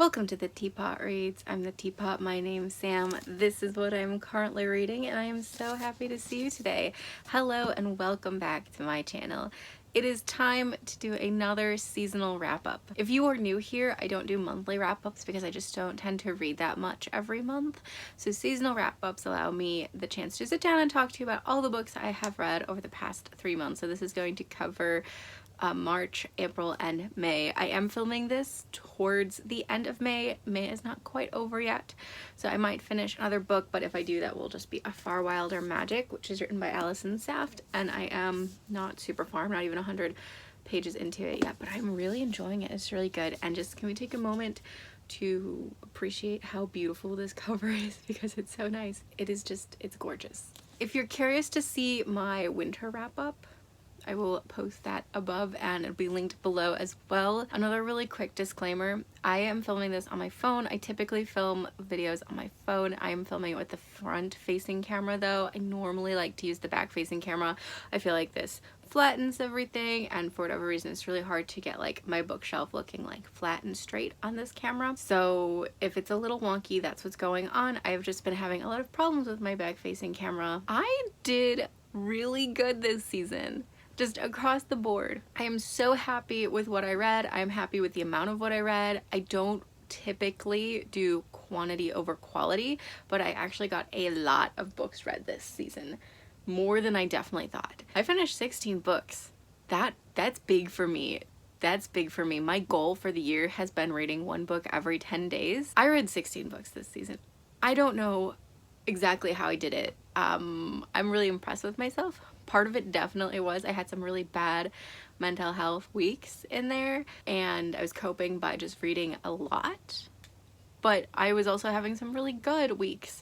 Welcome to the Teapot Reads. I'm the Teapot. My name's Sam. This is what I'm currently reading, and I am so happy to see you today. Hello and welcome back to my channel. It is time to do another seasonal wrap-up. If you are new here, I don't do monthly wrap-ups because I just don't tend to read that much every month. So seasonal wrap-ups allow me the chance to sit down and talk to you about all the books I have read over the past 3 months. So this is going to cover March, April, and May. I am filming this towards the end of May. May is not quite over yet, so I might finish another book, but if I do, that will just be A Far Wilder Magic, which is written by Allison Saft, and I am not super far. I'm not even 100 pages into it yet, but I'm really enjoying it. It's really good. And just, can we take a moment to appreciate how beautiful this cover is, because it's so nice. It is just, it's gorgeous. If you're curious to see my winter wrap-up, I will post that above and it'll be linked below as well. Another really quick disclaimer, I am filming this on my phone. I typically film videos on my phone. I am filming it with the front facing camera though. I normally like to use the back facing camera. I feel like this flattens everything, and for whatever reason it's really hard to get like my bookshelf looking like flat and straight on this camera. So if it's a little wonky, that's what's going on. I've just been having a lot of problems with my back facing camera. I did really good this season. Just across the board. I am so happy with what I read. I am happy with the amount of what I read. I don't typically do quantity over quality, but I actually got a lot of books read this season. More than I definitely thought. I finished 16 books. That's big for me. That's big for me. My goal for the year has been reading one book every 10 days. I read 16 books this season. I don't know exactly how I did it. I'm really impressed with myself. Part of it definitely was I had some really bad mental health weeks in there, and I was coping by just reading a lot, but I was also having some really good weeks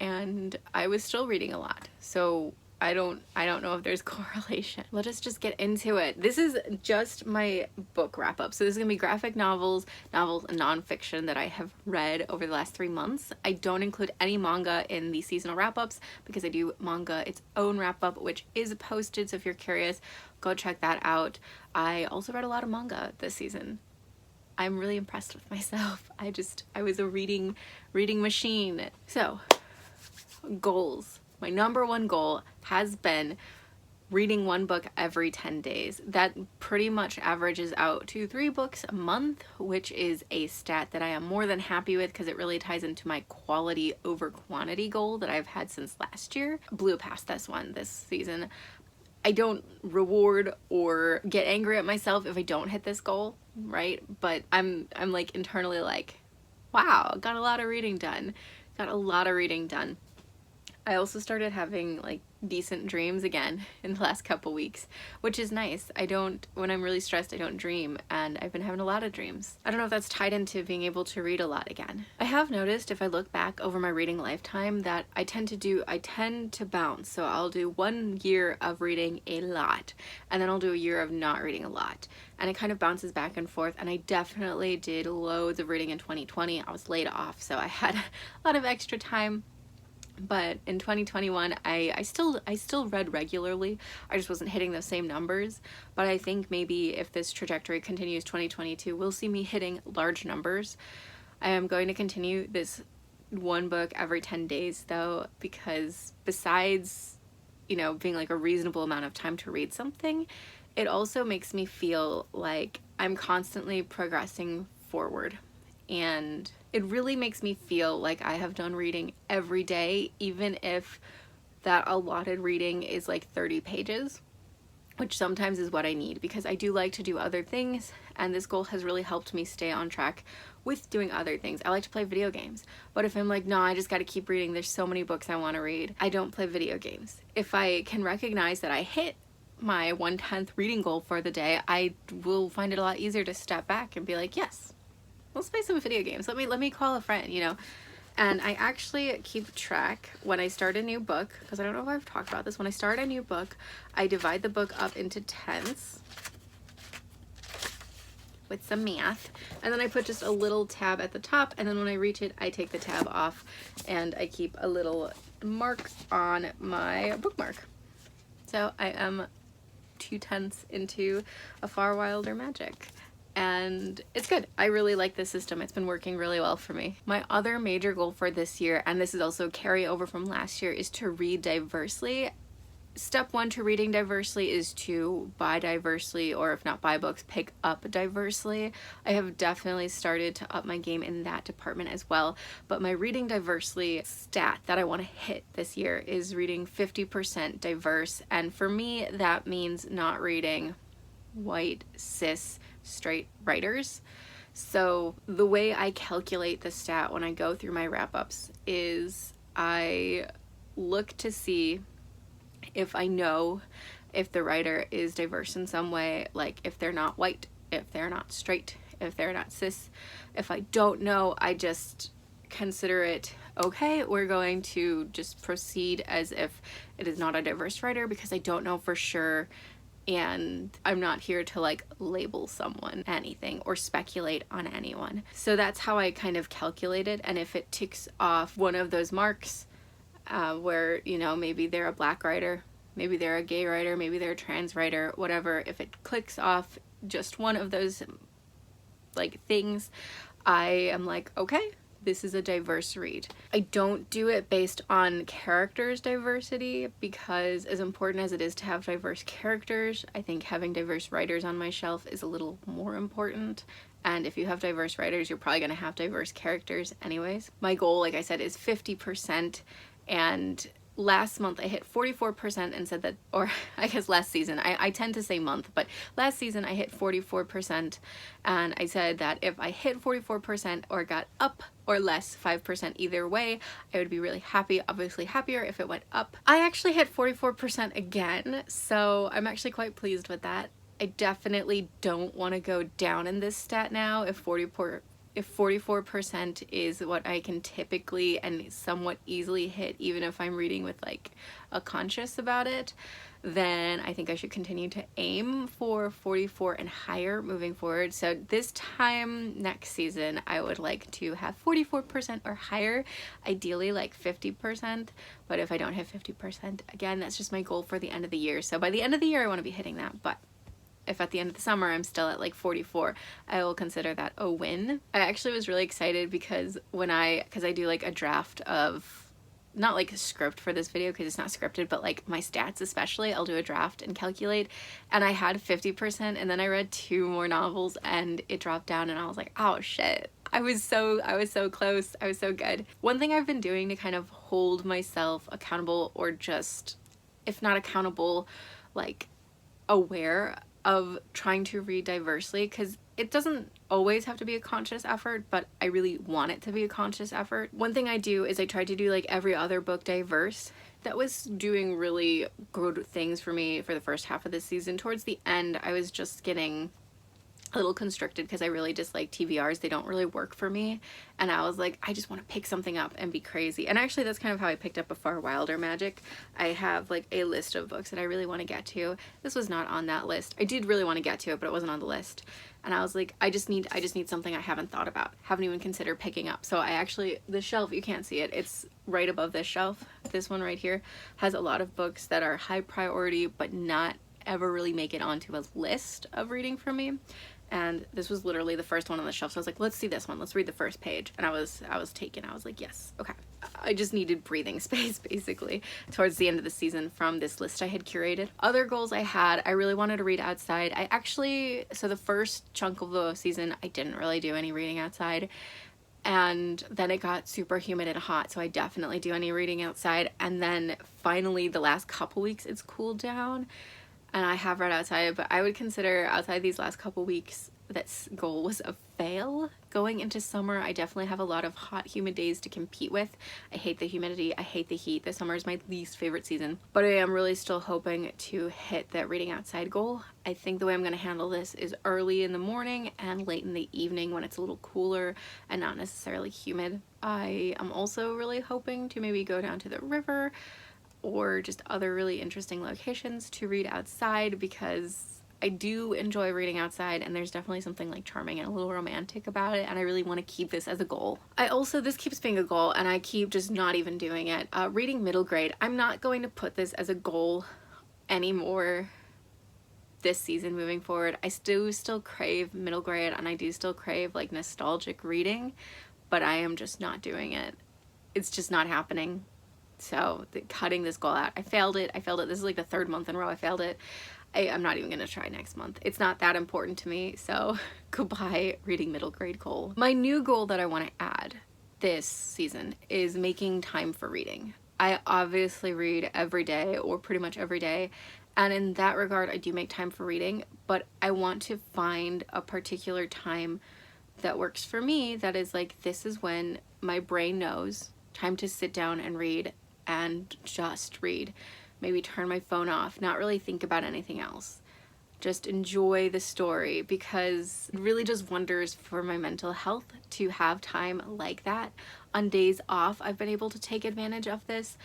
and I was still reading a lot. So I don't know if there's correlation. Let us just get into it. This is just my book wrap up. So this is gonna be graphic novels, and nonfiction that I have read over the last 3 months. I don't include any manga in the seasonal wrap ups because I do manga its own wrap up, which is posted. So if you're curious, go check that out. I also read a lot of manga this season. I'm really impressed with myself. I was a reading machine. So goals. My number one goal has been reading one book every 10 days. That pretty much averages out to 3 books a month, which is a stat that I am more than happy with because it really ties into my quality over quantity goal that I've had since last year. Blew past this one this season. I don't reward or get angry at myself if I don't hit this goal, right? But I'm like internally like, wow, got a lot of reading done. Got a lot of reading done. I also started having like decent dreams again in the last couple weeks, which is nice. When I'm really stressed, I don't dream, and I've been having a lot of dreams. I don't know if that's tied into being able to read a lot again. I have noticed if I look back over my reading lifetime that I tend to bounce. So I'll do 1 year of reading a lot, and then I'll do a year of not reading a lot. And it kind of bounces back and forth, and I definitely did loads of reading in 2020. I was laid off, so I had a lot of extra time. But in 2021, I still read regularly. I just wasn't hitting the same numbers. But I think maybe if this trajectory continues 2022, we'll see me hitting large numbers. I am going to continue this one book every 10 days though, because besides, you know, being like a reasonable amount of time to read something, it also makes me feel like I'm constantly progressing forward. And it really makes me feel like I have done reading every day, even if that allotted reading is like 30 pages, which sometimes is what I need because I do like to do other things, and this goal has really helped me stay on track with doing other things. I like to play video games, but if I'm like, no, I just got to keep reading, there's so many books I want to read, I don't play video games. If I can recognize that I hit my 1/10 reading goal for the day, I will find it a lot easier to step back and be like, yes, let's play some video games. Let me call a friend, you know. And I actually keep track when I start a new book, because I don't know if I've talked about this. When I start a new book, I divide the book up into 10s with some math, and then I put just a little tab at the top, and then when I reach it, I take the tab off, and I keep a little mark on my bookmark. So I am 2/10 into A Far Wilder Magic. and it's good. I really like this system. It's been working really well for me. My other major goal for this year, and this is also carryover from last year, is to read diversely. Step one to reading diversely is to buy diversely, or if not buy books, pick up diversely. I have definitely started to up my game in that department as well, but my reading diversely stat that I want to hit this year is reading 50% diverse, and for me that means not reading white, cis, straight writers. So the way I calculate the stat when I go through my wrap-ups is I look to see if I know if the writer is diverse in some way, like if they're not white, if they're not straight, if they're not cis. If I don't know, I just consider it okay. We're going to just proceed as if it is not a diverse writer because I don't know for sure, and I'm not here to like label someone anything or speculate on anyone. So that's how I kind of calculate it, and if it ticks off one of those marks, where, you know, maybe they're a black writer, maybe they're a gay writer, maybe they're a trans writer, whatever, if it clicks off just one of those like things, I am like, okay, this is a diverse read. I don't do it based on characters diversity, because as important as it is to have diverse characters, I think having diverse writers on my shelf is a little more important. And if you have diverse writers, you're probably gonna have diverse characters anyways. My goal, like I said, is 50%, and last month I hit 44% and said that, or I guess last season, I tend to say month, but last season I hit 44%, and I said that if I hit 44% or got up or less 5% either way, I would be really happy. Obviously happier if it went up. I actually hit 44% again, so I'm actually quite pleased with that. I definitely don't want to go down in this stat now. If 44% is what I can typically and somewhat easily hit, even if I'm reading with like a conscious about it, then I think I should continue to aim for 44 and higher moving forward. So this time next season, I would like to have 44% or higher, ideally like 50%. But if I don't hit 50%, again, that's just my goal for the end of the year. So by the end of the year, I want to be hitting that. But if at the end of the summer I'm still at like 44, I will consider that a win. I actually was really excited because because I do like a draft of, not like a script for this video because it's not scripted, but like my stats especially, I'll do a draft and calculate, and I had 50%, and then I read 2 more novels and it dropped down, and I was like, oh shit. I was so close. I was so good. One thing I've been doing to kind of hold myself accountable, or just, if not accountable, like aware of trying to read diversely, because it doesn't always have to be a conscious effort, but I really want it to be a conscious effort. One thing I do is I try to do like every other book diverse. That was doing really good things for me for the first half of this season. Towards the end, I was just getting a little constricted because I really dislike TBRs. They don't really work for me, and I was like, I just want to pick something up and be crazy. And actually that's kind of how I picked up A Far Wilder Magic. I have like a list of books that I really want to get to. This was not on that list. I did really want to get to it, but it wasn't on the list, and I was like, I just need something I haven't thought about, haven't even considered picking up. So I actually, the shelf, you can't see it, it's right above this shelf. This one right here has a lot of books that are high priority but not ever really make it onto a list of reading for me. And this was literally the first one on the shelf, so I was like, let's see this one, let's read the first page. And I was taken. I was like, yes, okay. I just needed breathing space basically towards the end of the season from this list I had curated. Other goals I had, I really wanted to read outside. So the first chunk of the season I didn't really do any reading outside, and then it got super humid and hot, so I definitely do any reading outside. And then finally the last couple weeks it's cooled down and I have read outside, but I would consider outside these last couple weeks, that goal was a fail. Going into summer, I definitely have a lot of hot, humid days to compete with. I hate the humidity, I hate the heat. The summer is my least favorite season, but I am really still hoping to hit that reading outside goal. I think the way I'm going to handle this is early in the morning and late in the evening when it's a little cooler and not necessarily humid. I am also really hoping to maybe go down to the river or just other really interesting locations to read outside, because I do enjoy reading outside, and there's definitely something like charming and a little romantic about it, and I really want to keep this as a goal. This keeps being a goal and I keep just not even doing it. Reading middle grade, I'm not going to put this as a goal anymore this season moving forward. I still crave middle grade, and I do still crave like nostalgic reading, but I am just not doing it. It's just not happening. So cutting this goal out, I failed it. This is like the 3rd month in a row I failed it. I'm not even gonna try next month. It's not that important to me, so goodbye reading middle grade goal. My new goal that I want to add this season is making time for reading. I obviously read every day, or pretty much every day, and in that regard I do make time for reading, but I want to find a particular time that works for me that is like, this is when my brain knows time to sit down and read, and just read. Maybe turn my phone off, not really think about anything else. Just enjoy the story, because it really does wonders for my mental health to have time like that. On days off, I've been able to take advantage of this,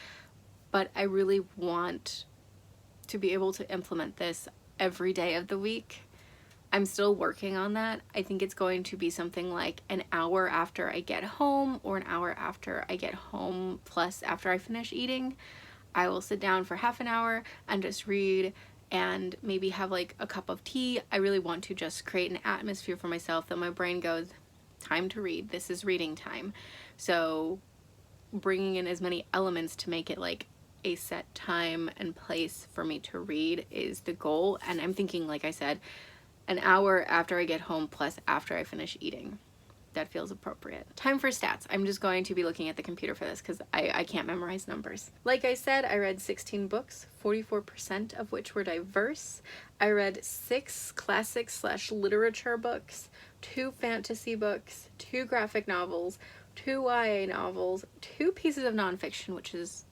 but I really want to be able to implement this every day of the week. I'm still working on that. I think it's going to be something like an hour after I get home, or an hour after I get home plus after I finish eating. I will sit down for half an hour and just read, and maybe have like a cup of tea. I really want to just create an atmosphere for myself that my brain goes, time to read. This is reading time. So bringing in as many elements to make it like a set time and place for me to read is the goal. And I'm thinking, like I said, an hour after I get home plus after I finish eating. That feels appropriate. Time for stats. I'm just going to be looking at the computer for this because I can't memorize numbers. Like I said, I read 16 books, 44% of which were diverse. I read 6 classic/literature books, 2 fantasy books, 2 graphic novels, 2 YA novels, 2 pieces of nonfiction, which is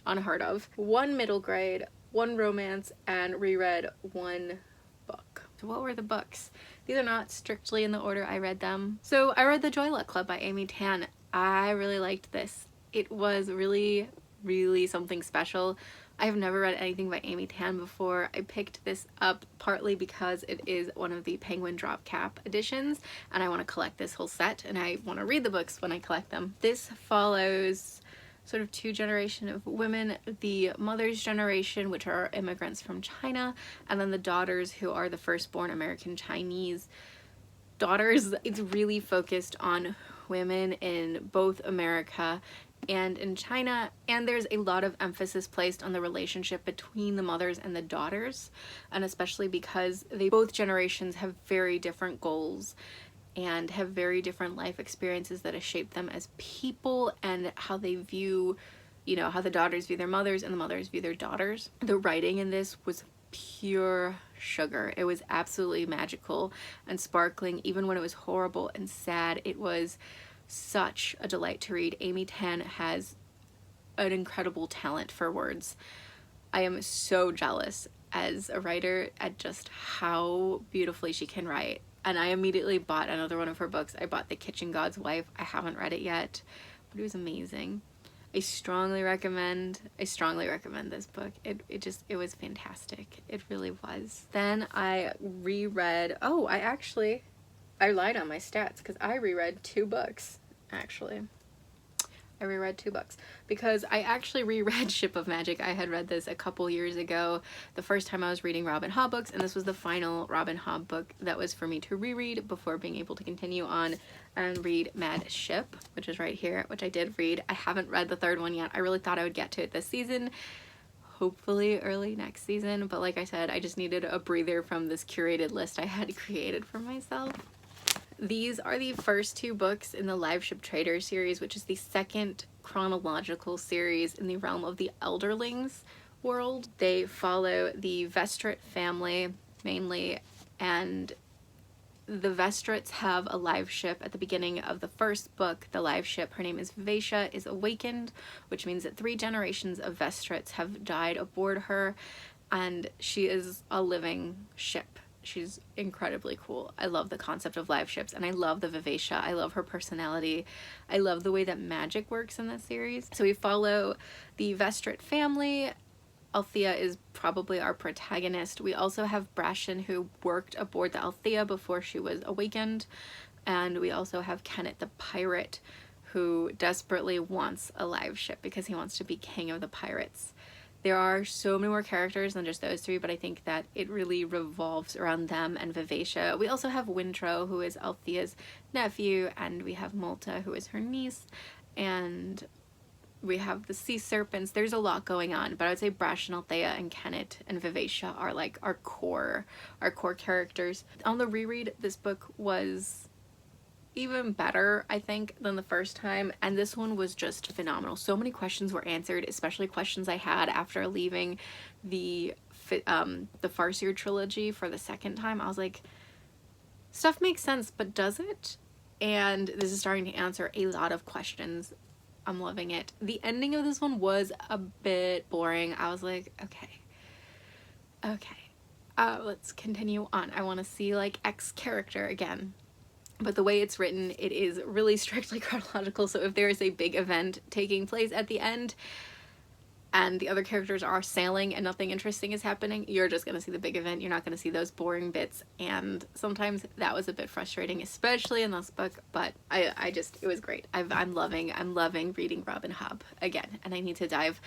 unheard of, 1 middle grade, 1 romance, and reread 1 book. So what were the books? These are not strictly in the order I read them. So I read The Joy Luck Club by Amy Tan. I really liked this. It was really, really something special. I have never read anything by Amy Tan before. I picked this up partly because it is one of the Penguin Drop Cap editions, and I want to collect this whole set, and I want to read the books when I collect them. This follows sort of 2 generations of women, the mother's generation, which are immigrants from China, and then the daughters, who are the firstborn American Chinese daughters. It's really focused on women in both America and in China, and there's a lot of emphasis placed on the relationship between the mothers and the daughters, and especially because both generations have very different goals and have very different life experiences that have shaped them as people, and how they view, you know, how the daughters view their mothers and the mothers view their daughters. The writing in this was pure sugar. It was absolutely magical and sparkling. Even when it was horrible and sad, it was such a delight to read. Amy Tan has an incredible talent for words. I am so jealous as a writer at just how beautifully she can write. And I immediately bought another one of her books. I bought The Kitchen God's Wife. I haven't read it yet, but it was amazing. I strongly recommend this book. It was fantastic. It really was. Then I reread, I lied on my stats because I reread 2 books, actually. I reread 2 books because I actually reread Ship of Magic. I had read this a couple years ago, the first time I was reading Robin Hobb books, and this was the final Robin Hobb book that was for me to reread before being able to continue on and read Mad Ship, which is right here, which I did read. I haven't read the 3rd one yet. I really thought I would get to it this season, hopefully early next season, but like I said, I just needed a breather from this curated list I had created for myself. These are the first 2 books in the Live Ship Trader series, which is the 2nd chronological series in the realm of the Elderlings world. They follow the Vestrit family mainly, and the Vestrits have a live ship. At the beginning of the first book, the live ship, her name is Vivacia, is awakened, which means that 3 generations of Vestrits have died aboard her, and she is a living ship. She's incredibly cool. I love the concept of live ships, and I love the Vivacia. I love her personality. I love the way that magic works in this series. So we follow the Vestrit family. Althea is probably our protagonist. We also have Brashen, who worked aboard the Althea before she was awakened. And we also have Kenneth the pirate, who desperately wants a live ship because he wants to be king of the pirates. There are so many more characters than just those three, but I think that it really revolves around them and Vivacia. We also have Wintro, who is Althea's nephew, and we have Malta, who is her niece, and we have the sea serpents. There's a lot going on, but I would say Brash and Althea and Kennet and Vivacia are like our core characters. On the reread, this book was even better, I think, than the first time, and this one was just phenomenal. So many questions were answered, especially questions I had after leaving the Farseer trilogy for the second time. I was like, stuff makes sense, but does it? And this is starting to answer a lot of questions. I'm loving it. The ending of this one was a bit boring. I was like, okay, let's continue on. I want to see like X character again. But the way it's written, it is really strictly chronological, so if there is a big event taking place at the end and the other characters are sailing and nothing interesting is happening, you're just going to see the big event. You're not going to see those boring bits, and sometimes that was a bit frustrating, especially in this book, but it was great. I'm loving reading Robin Hobb again, and I need to dive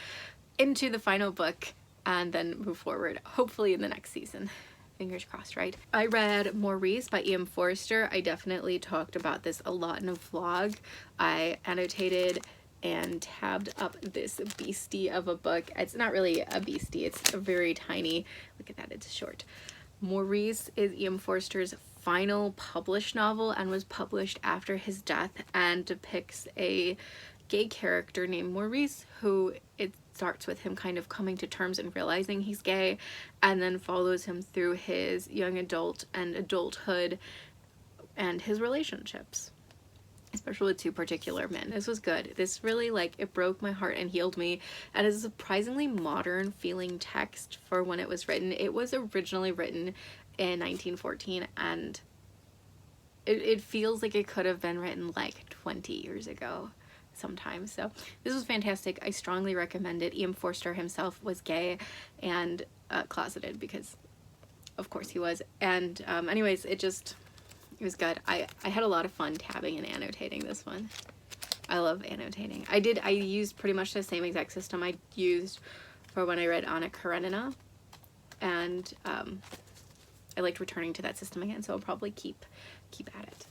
into the final book and then move forward, hopefully in the next season. Fingers crossed, right? I read Maurice by E.M. Forster. I definitely talked about this a lot in a vlog. I annotated and tabbed up this beastie of a book. It's not really a beastie, it's a very tiny, look at that, it's short. Maurice is E.M. Forster's final published novel and was published after his death, and depicts a gay character named Maurice who it starts with him kind of coming to terms and realizing he's gay, and then follows him through his young adult and adulthood and his relationships, especially with two particular men. This was good. This really, like, it broke my heart and healed me, and is a surprisingly modern feeling text for when it was written. It was originally written in 1914, and it feels like it could have been written like 20 years ago sometimes. So this was fantastic. I strongly recommend it. E.M. Forster himself was gay and closeted, because of course he was, and anyways, it was good. I had a lot of fun tabbing and annotating this one. I love annotating. I used pretty much the same exact system I used for when I read Anna Karenina, and I liked returning to that system again, so I'll probably keep at it.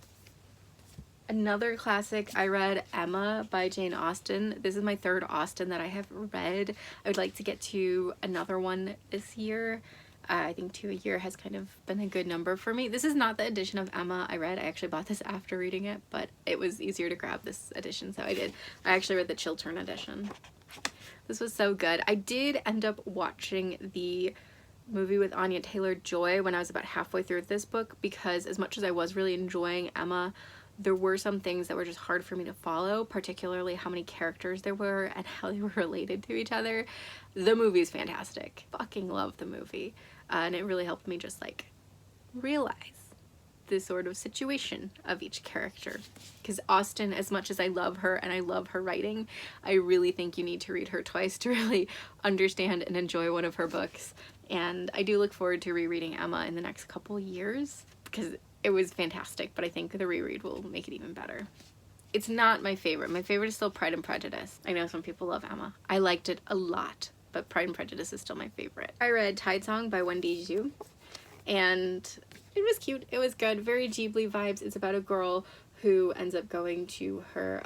Another classic, I read Emma by Jane Austen. This is my third Austen that I have read. I would like to get to another one this year. I think 2 a year has kind of been a good number for me. This is not the edition of Emma I read. I actually bought this after reading it, but it was easier to grab this edition, so I did. I actually read the Chiltern edition. This was so good. I did end up watching the movie with Anya Taylor-Joy when I was about halfway through this book, because as much as I was really enjoying Emma, there were some things that were just hard for me to follow, particularly how many characters there were and how they were related to each other. The movie is fantastic. Fucking love the movie. And it really helped me just like realize the sort of situation of each character. Because Austen, as much as I love her and I love her writing, I really think you need to read her twice to really understand and enjoy one of her books. And I do look forward to rereading Emma in the next couple years, because it was fantastic, but I think the reread will make it even better. It's not my favorite. My favorite is still Pride and Prejudice. I know some people love Emma. I liked it a lot, but Pride and Prejudice is still my favorite. I read Tide Song by Wendy Zhu, and it was cute. It was good. Very Ghibli vibes. It's about a girl who ends up going to her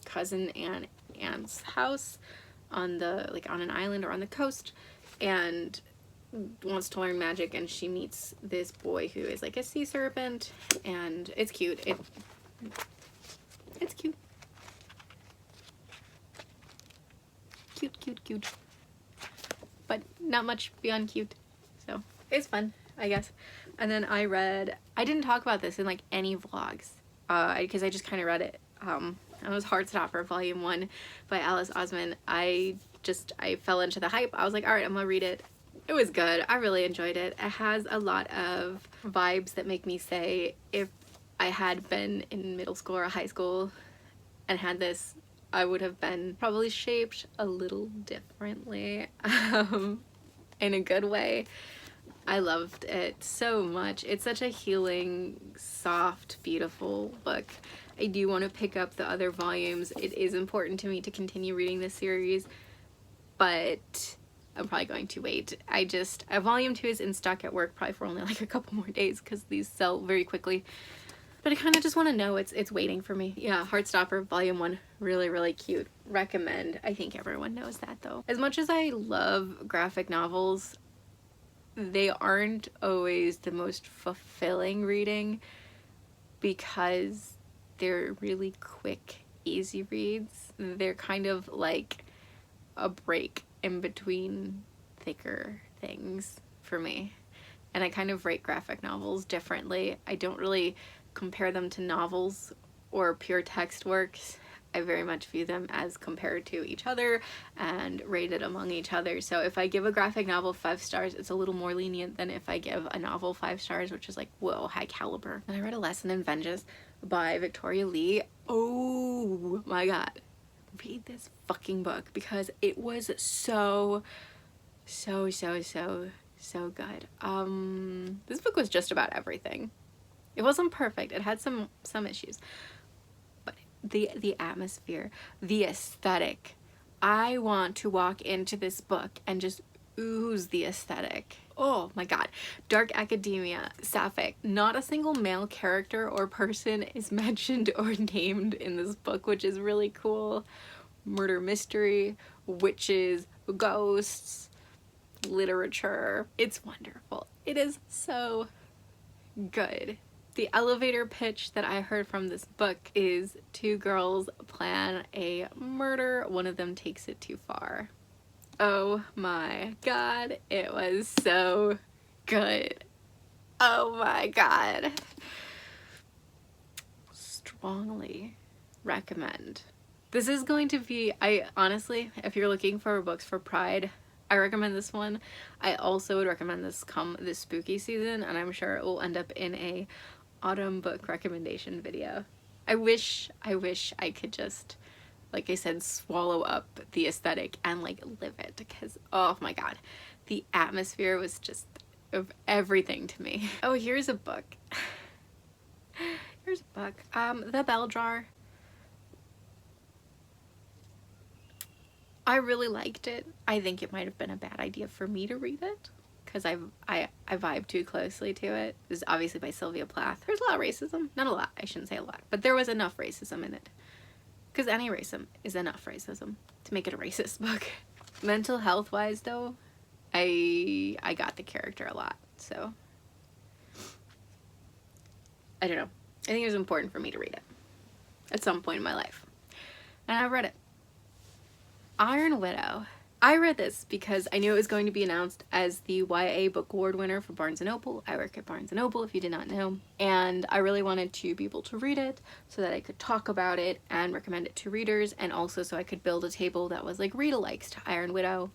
cousin Anne's house on an island or on the coast, and wants to learn magic, and she meets this boy who is like a sea serpent, and it's cute. It's cute. Cute. But not much beyond cute. So it's fun, I guess. And then I didn't talk about this in like any vlogs, because I just kind of read it. It was Heartstopper Volume 1 by Alice Osman. I fell into the hype. I was like, alright, I'm gonna read it. It was good. I really enjoyed it. It has a lot of vibes that make me say, if I had been in middle school or high school and had this, I would have been probably shaped a little differently, in a good way. I loved it so much. It's such a healing, soft, beautiful book. I do want to pick up the other volumes. It is important to me to continue reading this series, but I'm probably going to wait. Volume 2 is in stock at work probably for only like a couple more days because these sell very quickly. But I kind of just want to know it's waiting for me. Yeah, Heartstopper Volume 1, really, really cute. Recommend. I think everyone knows that though. As much as I love graphic novels, they aren't always the most fulfilling reading because they're really quick, easy reads. They're kind of like a break in between thicker things for me. And I kind of rate graphic novels differently. I don't really compare them to novels or pure text works. I very much view them as compared to each other and rated among each other. So if I give a graphic novel 5 stars, it's a little more lenient than if I give a novel 5 stars, which is like, whoa, high caliber. And I read A Lesson in Vengeance by Victoria Lee. Oh my god. Read this fucking book because it was so good. This book was just about everything. It wasn't perfect. It had some issues. But the atmosphere, the aesthetic. I want to walk into this book and just ooze the aesthetic. Oh my god. Dark academia, sapphic. Not a single male character or person is mentioned or named in this book, which is really cool. Murder mystery, witches, ghosts, literature. It's wonderful. It is so good. The elevator pitch that I heard from this book is 2 girls plan a murder, one of them takes it too far. Oh my god, it was so good. Oh my god. Strongly recommend. This is going to be, honestly, if you're looking for books for Pride, I recommend this one. I also would recommend this come this spooky season, and I'm sure it will end up in a autumn book recommendation video. I wish I could just, like I said, swallow up the aesthetic and like live it, because oh my god, the atmosphere was just of everything to me. Oh, here's a book. Here's a book. The Bell Jar. I really liked it. I think it might have been a bad idea for me to read it because I vibe too closely to it. It was obviously by Sylvia Plath. There's a lot of racism. Not a lot, I shouldn't say a lot, but there was enough racism in it. Because any racism is enough racism to make it a racist book. Mental health wise though, I got the character a lot, so I don't know. I think it was important for me to read it at some point in my life. And I read it. Iron Widow. I read this because I knew it was going to be announced as the YA Book Award winner for Barnes & Noble. I work at Barnes & Noble, if you did not know. And I really wanted to be able to read it so that I could talk about it and recommend it to readers, and also so I could build a table that was like read-alikes to Iron Widow.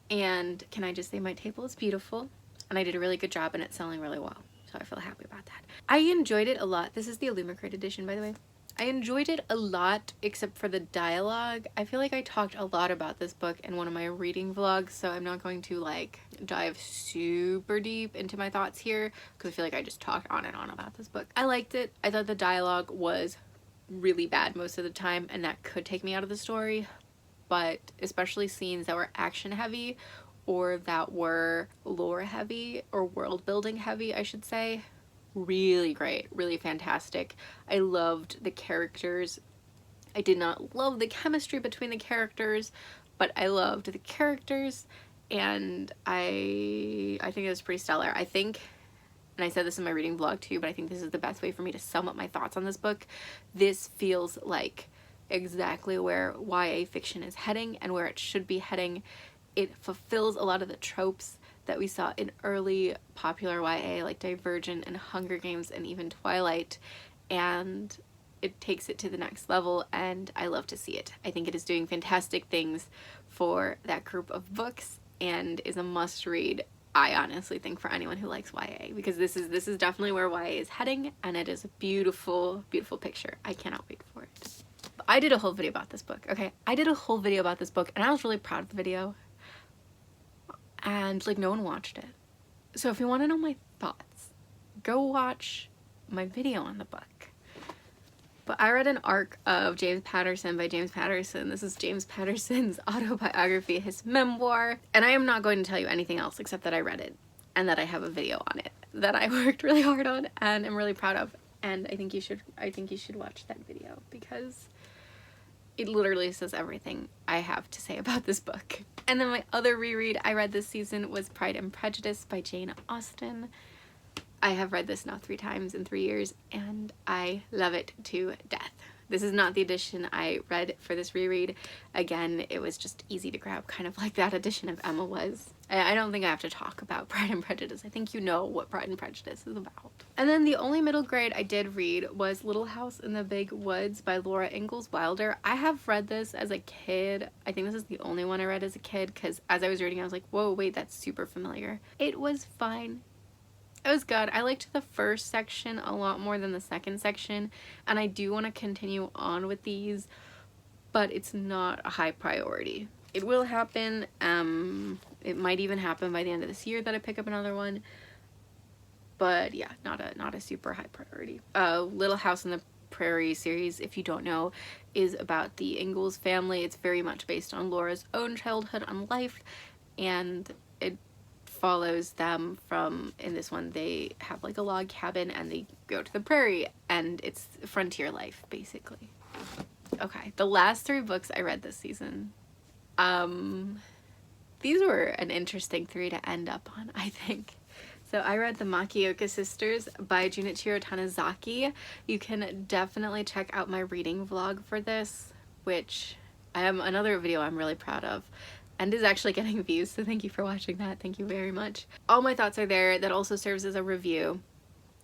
And can I just say my table is beautiful, and I did a really good job in it selling really well. So I feel happy about that. I enjoyed it a lot. This is the Illumicrate edition, by the way. I enjoyed it a lot, except for the dialogue. I feel like I talked a lot about this book in one of my reading vlogs, so I'm not going to like dive super deep into my thoughts here because I feel like I just talked on and on about this book. I liked it. I thought the dialogue was really bad most of the time, and that could take me out of the story, but especially scenes that were action heavy or that were lore heavy or world building heavy, I should say. Really great, really fantastic. I loved the characters. I did not love the chemistry between the characters, but I loved the characters, and I think it was pretty stellar. I think, and I said this in my reading vlog too, but I think this is the best way for me to sum up my thoughts on this book. This feels like exactly where YA fiction is heading and where it should be heading. It fulfills a lot of the tropes that we saw in early popular YA like Divergent and Hunger Games and even Twilight, and it takes it to the next level, and I love to see it. I think it is doing fantastic things for that group of books and is a must read, I honestly think, for anyone who likes YA, because this is definitely where YA is heading, and it is a beautiful, beautiful picture. I cannot wait for it. I did a whole video about this book, okay? I did a whole video about this book, and I was really proud of the video. And like no one watched it. So if you want to know my thoughts, go watch my video on the book. But I read an arc of James Patterson by James Patterson. This is James Patterson's autobiography, his memoir. And I am not going to tell you anything else except that I read it and that I have a video on it that I worked really hard on and am really proud of. And I think you should watch that video because it literally says everything I have to say about this book. And then my other reread I read this season was Pride and Prejudice by Jane Austen. I have read this now 3 times in 3 years and I love it to death. This is not the edition I read for this reread. Again, it was just easy to grab, kind of like that edition of Emma was. I don't think I have to talk about Pride and Prejudice. I think you know what Pride and Prejudice is about. And then the only middle grade I did read was Little House in the Big Woods by Laura Ingalls Wilder. I have read this as a kid. I think this is the only one I read as a kid because as I was reading I was like, whoa, wait, that's super familiar. It was fine. It was good. I liked the first section a lot more than the second section, and I do want to continue on with these, but it's not a high priority. It will happen. It might even happen by the end of this year that I pick up another one, but yeah, not a super high priority. Little House on the Prairie series, if you don't know, is about the Ingalls family. It's very much based on Laura's own childhood and life, and it follows them from, in this one they have like a log cabin and they go to the prairie and it's frontier life basically. Okay, the last 3 books I read this season, these were an interesting 3 to end up on, I think. So I read The Makioka Sisters by Junichiro Tanizaki. You can definitely check out my reading vlog for this, which I am another video I'm really proud of and is actually getting views, so thank you for watching that. Thank you very much. All my thoughts are there. That also serves as a review.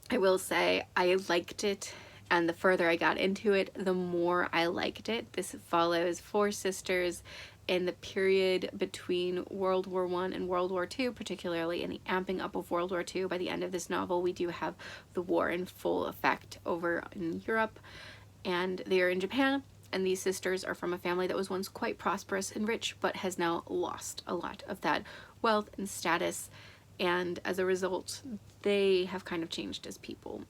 I will say I liked it, and the further I got into it, the more I liked it. This follows 4 sisters in the period between World War I and World War II, particularly in the amping up of World War II. By the end of this novel, we do have the war in full effect over in Europe, and they are in Japan. And these sisters are from a family that was once quite prosperous and rich, but has now lost a lot of that wealth and status. And as a result, they have kind of changed as people.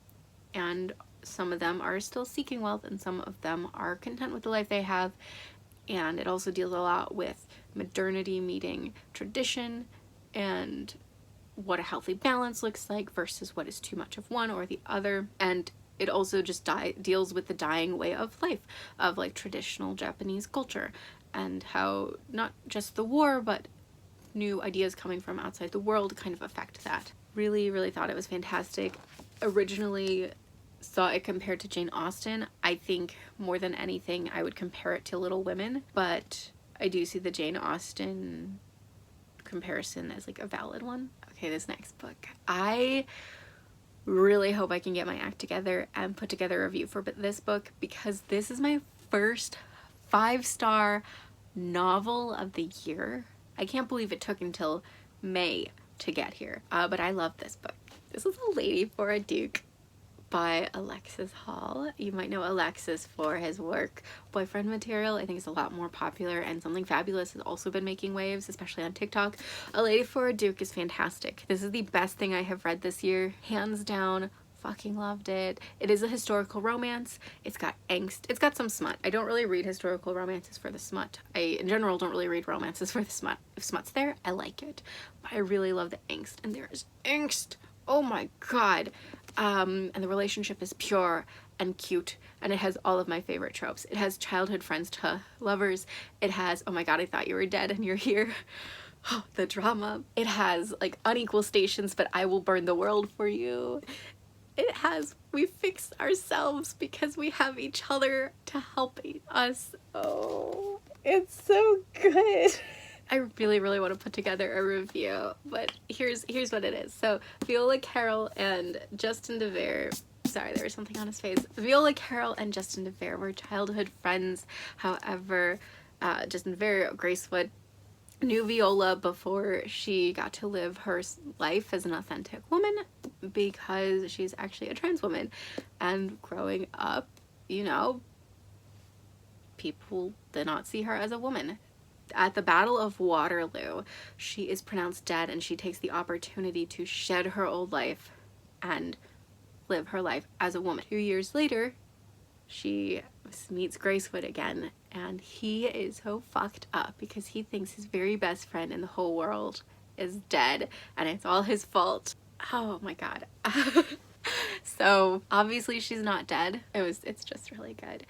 And some of them are still seeking wealth, and some of them are content with the life they have. And it also deals a lot with modernity meeting tradition and what a healthy balance looks like versus what is too much of one or the other. And it also just deals with the dying way of life of like traditional Japanese culture and how not just the war but new ideas coming from outside the world kind of affect that. Really thought it was fantastic. Originally saw it compared to Jane Austen. I think more than anything I would compare it to Little Women, but I do see the Jane Austen comparison as like a valid one. Okay, this next book. I really hope I can get my act together and put together a review for this book because this is my first 5-star novel of the year. I can't believe it took until May to get here, but I love this book. This is A Lady for a Duke by Alexis Hall. You might know Alexis for his work Boyfriend Material. I think it's a lot more popular, and Something Fabulous has also been making waves, especially on TikTok. A Lady for a Duke is fantastic. This is the best thing I have read this year, hands down. Fucking loved it. It is a historical romance. It's got angst. It's got some smut. I don't really read historical romances for the smut. I, in general, don't really read romances for the smut. If smut's there, I like it. But I really love the angst, and there is angst. Oh my god. And the relationship is pure and cute, and it has all of my favorite tropes. It has childhood friends to lovers. It has, oh my god, I thought you were dead and you're here. Oh, the drama. It has like unequal stations, but I will burn the world for you. It has, we fix ourselves because we have each other to help us. Oh, it's so good. I really want to put together a review, but here's what it is. So Viola Carroll and Justin DeVere, sorry, there was something on his face. Viola Carroll and Justin DeVere were childhood friends. However, Justin DeVere, Gracewood, knew Viola before she got to live her life as an authentic woman because she's actually a trans woman. And growing up, you know, people did not see her as a woman. At the Battle of Waterloo, she is pronounced dead, and she takes the opportunity to shed her old life and live her life as a woman. 2 years later, she meets Gracewood again, and he is so fucked up because he thinks his very best friend in the whole world is dead and it's all his fault. Oh my god. So obviously she's not dead. It's just really good.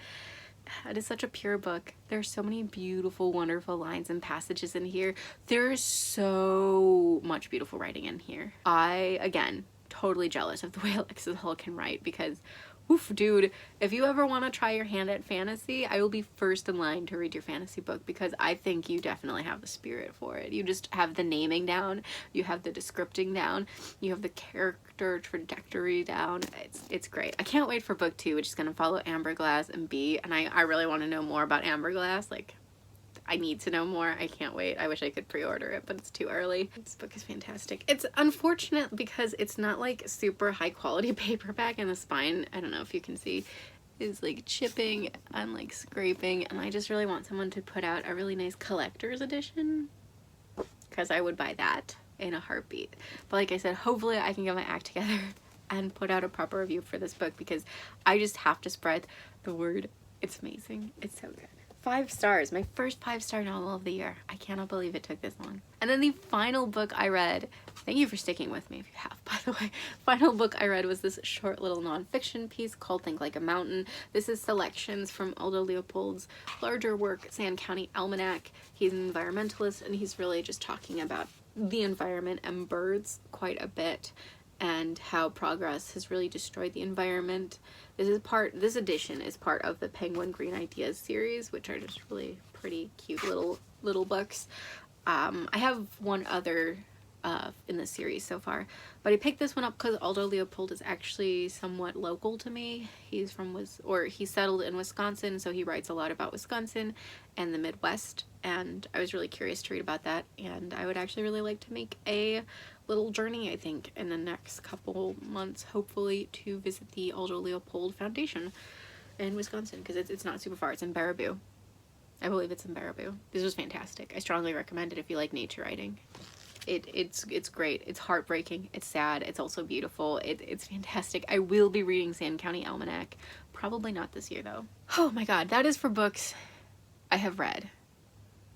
It is such a pure book. There's so many beautiful, wonderful lines and passages in here. There's so much beautiful writing in here. I, again, totally jealous of the way Alexis Hull can write, because oof, dude, if you ever want to try your hand at fantasy, I will be first in line to read your fantasy book, because I think you definitely have the spirit for it. You just have the naming down, you have the descripting down, you have the character trajectory down. It's great. I can't wait for book 2, which is going to follow Amber Glass and Bee, and I really want to know more about Amber Glass. Like, I need to know more. I can't wait. I wish I could pre-order it, but it's too early. This book is fantastic. It's unfortunate because it's not like super high quality paperback, and the spine, I don't know if you can see, is like chipping and like scraping, and I just really want someone to put out a really nice collector's edition, because I would buy that in a heartbeat. But like I said, hopefully I can get my act together and put out a proper review for this book, because I just have to spread the word. It's amazing. It's so good. 5 stars, my first 5-star novel of the year. I cannot believe it took this long. And then the final book I read, thank you for sticking with me if you have, by the way. Final book I read was this short little nonfiction piece called Think Like a Mountain. This is selections from Aldo Leopold's larger work, Sand County Almanac. He's an environmentalist, and he's really just talking about the environment and birds quite a bit, and how progress has really destroyed the environment. This edition is part of the Penguin Green Ideas series, which are just really pretty cute little books. I have one other in the series so far, but I picked this one up because Aldo Leopold is actually somewhat local to me. He's settled in Wisconsin, so he writes a lot about Wisconsin and the Midwest, and I was really curious to read about that, and I would actually really like to make a little journey, I think, in the next couple months, hopefully, to visit the Aldo Leopold Foundation in Wisconsin, because it's not super far. It's in Baraboo. I believe it's in Baraboo. This was fantastic. I strongly recommend it if you like nature writing. It's great. It's heartbreaking. It's sad. It's also beautiful. It's fantastic. I will be reading Sand County Almanac. Probably not this year, though. Oh my god, that is for books I have read.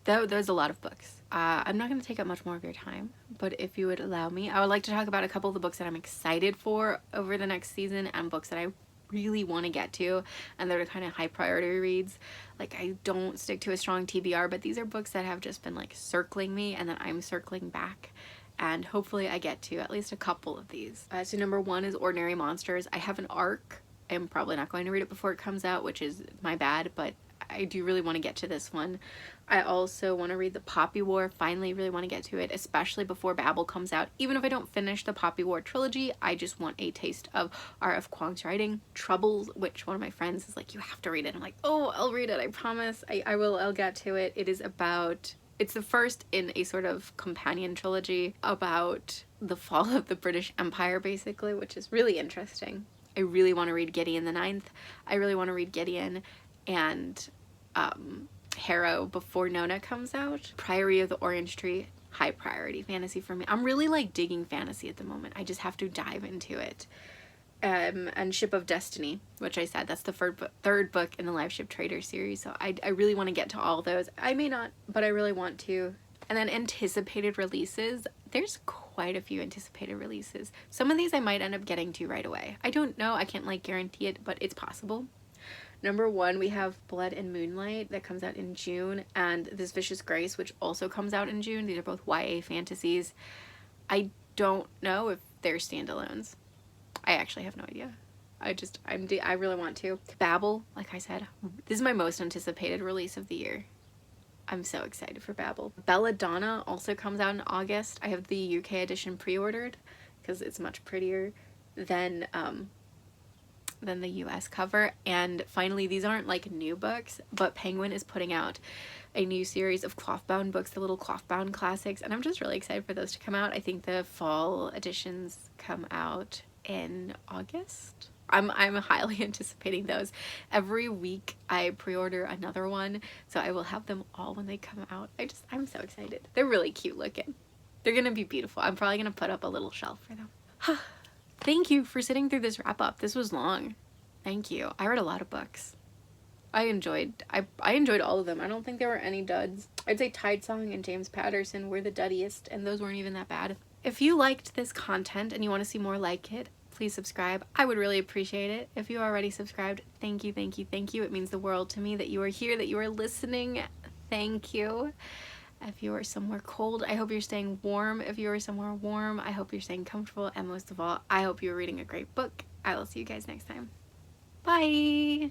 There's a lot of books. I'm not going to take up much more of your time, but if you would allow me, I would like to talk about a couple of the books that I'm excited for over the next season, and books that I really want to get to, and they're kind of high priority reads. Like, I don't stick to a strong TBR, but these are books that have just been like circling me, and then I'm circling back, and hopefully I get to at least a couple of these. So number 1 is Ordinary Monsters. I have an ARC. I'm probably not going to read it before it comes out, which is my bad, but I do really want to get to this one. I also want to read The Poppy War. Finally really want to get to it, especially before Babel comes out. Even if I don't finish the Poppy War trilogy, I just want a taste of R.F. Kuang's writing. Troubles, which one of my friends is like, you have to read it. I'm like, oh, I'll read it, I promise. I will, I'll get to it. It is about, it's the first in a sort of companion trilogy about the fall of the British Empire, basically, which is really interesting. I really want to read Gideon the Ninth. I really want to read Gideon and Harrow before Nona comes out. Priory of the Orange Tree, high priority fantasy for me. I'm really like digging fantasy at the moment. I just have to dive into it. And Ship of Destiny, which I said, that's the third book in the Live Ship Trader series, so I really want to get to all those. I may not, but I really want to. And then anticipated releases. There's quite a few anticipated releases. Some of these I might end up getting to right away. I don't know, I can't like guarantee it, but it's possible. Number 1, we have Blood and Moonlight that comes out in June, and This Vicious Grace, which also comes out in June. These are both YA fantasies. I don't know if they're standalones. I actually have no idea. I really want to. Babel, like I said, this is my most anticipated release of the year. I'm so excited for Babel. Belladonna also comes out in August. I have the UK edition pre-ordered because it's much prettier than the US cover. And finally, these aren't like new books, but Penguin is putting out a new series of cloth-bound books, the little cloth-bound classics, and I'm just really excited for those to come out. I think the fall editions come out in August. I'm highly anticipating those. Every week I pre-order another one, so I will have them all when they come out. I'm so excited. They're really cute looking. They're gonna be beautiful. I'm probably gonna put up a little shelf for them. Thank you for sitting through this wrap up. This was long. Thank you. I read a lot of books. I enjoyed all of them. I don't think there were any duds. I'd say Tidesong and James Patterson were the duddiest, and those weren't even that bad. If you liked this content and you want to see more like it, please subscribe. I would really appreciate it. If you already subscribed, thank you, thank you, thank you. It means the world to me that you are here, that you are listening. Thank you. If you are somewhere cold, I hope you're staying warm. If you are somewhere warm, I hope you're staying comfortable. And most of all, I hope you're reading a great book. I will see you guys next time. Bye!